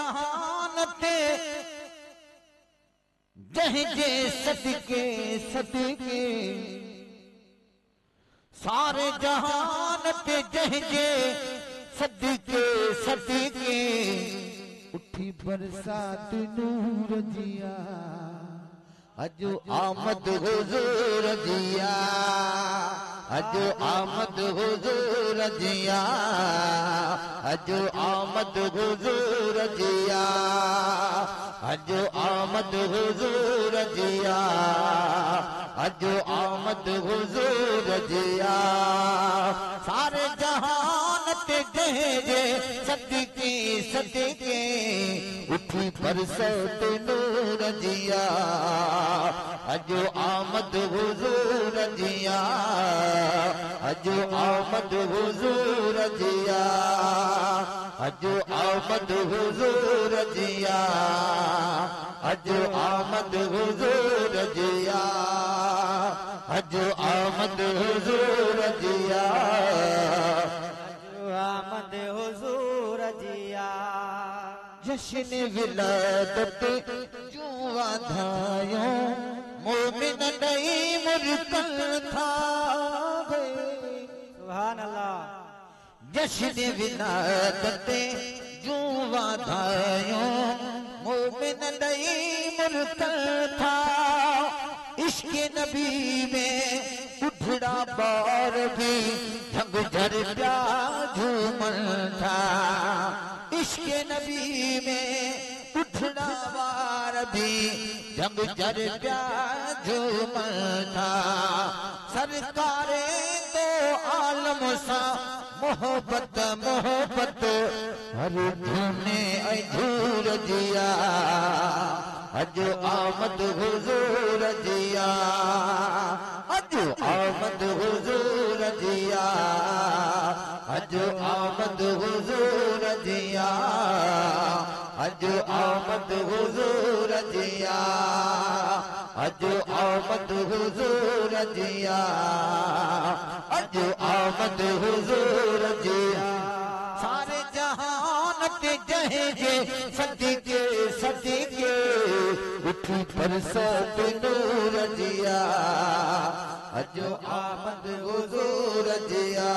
जहान ते जहजे सदके सदके, सारे जहान ते जहजे सदके सदके, उठी बरसात नूर जिया, अजो आमद हुजूर जिया, अजो आमद हुजूर जिया, अजो आमद हुजूर जिया, अजो आमद हुजूर जिया, अजो आमद हुजूर जिया। सारे जहान ते जहजे सदके सदके, उठी बरसात नूर जिया, अजो आमद हुजूर जिया, अजो आमद हुजूर जिया, अजो आमद हुजूर जिया, अजो आमद हुजूर जिया, अजो आमद हुजूर जिया, अजो आमद हुजूर जिया। जश्न विलादत जो वाधायो, मोमिन नहीं मुरतल था सुभान अल्लाह। जश्न विलादत जो वाधायो, मोमिन नहीं मुरतल था। इश्क नबी में उठड़ा बार भी ढंग झर प्या झूमन था। इश्क नबी में उठड़ा बार भी ढंग झर प्या झूमन था। सरकारे तो आलम सा मोहब्बत मोहब्बत हर धूने अधूर जिया, अजो आमद हुजूर जिया, अजो आमद हुजूर जिया, अजो आमद हुजूर जिया, अजो आमद हुजूर जिया, अजो आमद हुजूर जिया, अजो आमद हुजूर जिया। सारे जहान ते जहजे सदके सदके, उठी बरसात नूर जिया, अजो आमद हुजूर जिया,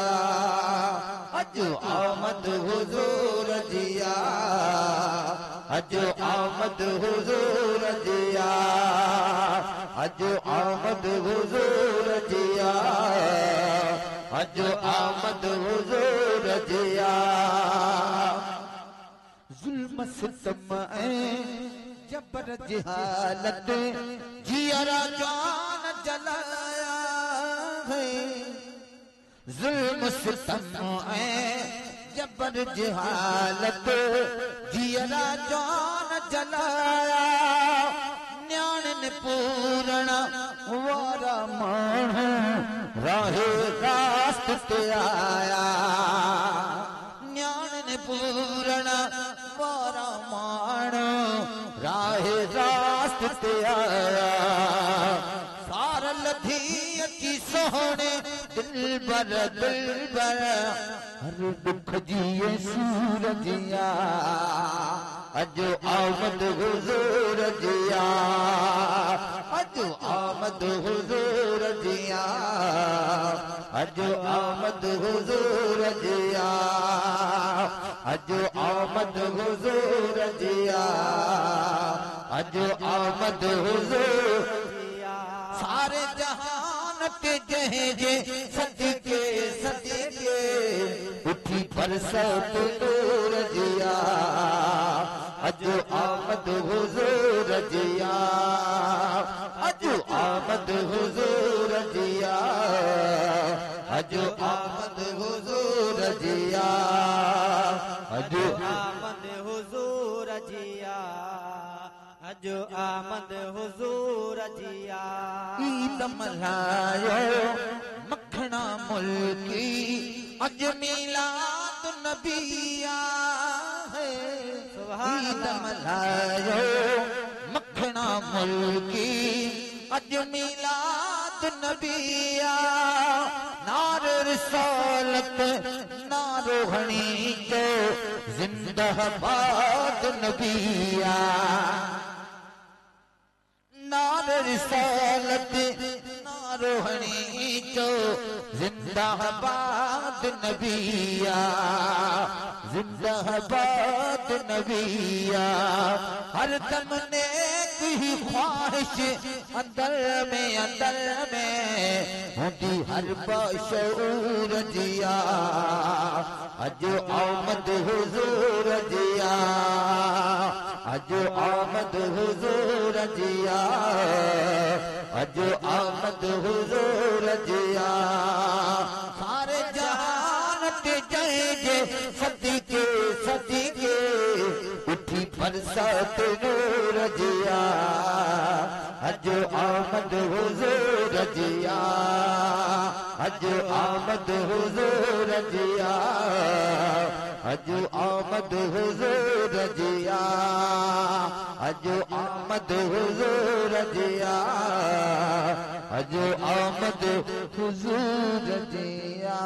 अजो आमद हुजूर जिया, अजो आमद हुजूर जिया, अजो आमद हुजूर जिया, अजो आमद हुजूर जिया। जुल्म सितम जबर जहालत जियरा जान जलाया है। जुल्म सितम जबर जहालत जियरा जान जलाया। न्याण पूरणा वारा मान राहे रास्त ते आया। न्याण पूरणा वारा मान राहे रास्त ते आया। सार लधी अची सोहणे दिलबर दिलबर, हर दुख जिए सूरजिया, अजो आमद हुजूर जिया, अजो आमद हुजूर जिया, अजो आमद हुजूर जिया, अजो आमद हुजूर जिया, अजो आमद हुजूर जिया। सारे जहान के जहजे सदके सदके, उठी बरसात नूर जिया, अजो आमद हुजूर जिया, अजो आमद हुजूर जिया, अजो आमद हुजूर जिया, अजो आमद हुजूर जिया, अजो आमद हुजूर जिया। ईद मल्हायो मखना मुल्की, अज मिलाद नबिया है। ईद मल्हायो मखना मुल्की, अज मिलाद नबिया। नार रिसालत नारो हणी जो जिंदाबाद नबिया नार रिसालत नारोहणी चो जिंदाबाद नबिया जिंदाबाद नबिया हर दम ने की ख्वाहिश अंदर में होती हर बशऊर जिया अजो आमद हुजूर जिया अजो आमद हुजूर जिया अजो आमद हुजूर जिया सारे जहान ते जय सदके सदके उठी बरसात नूर जिया अजो आमद हुजूर जिया अजो आमद हुजूर जिया अजो आमद हुजूर जिया अजो आमद हुजूर जिया अजो आमद हुजूर जिया।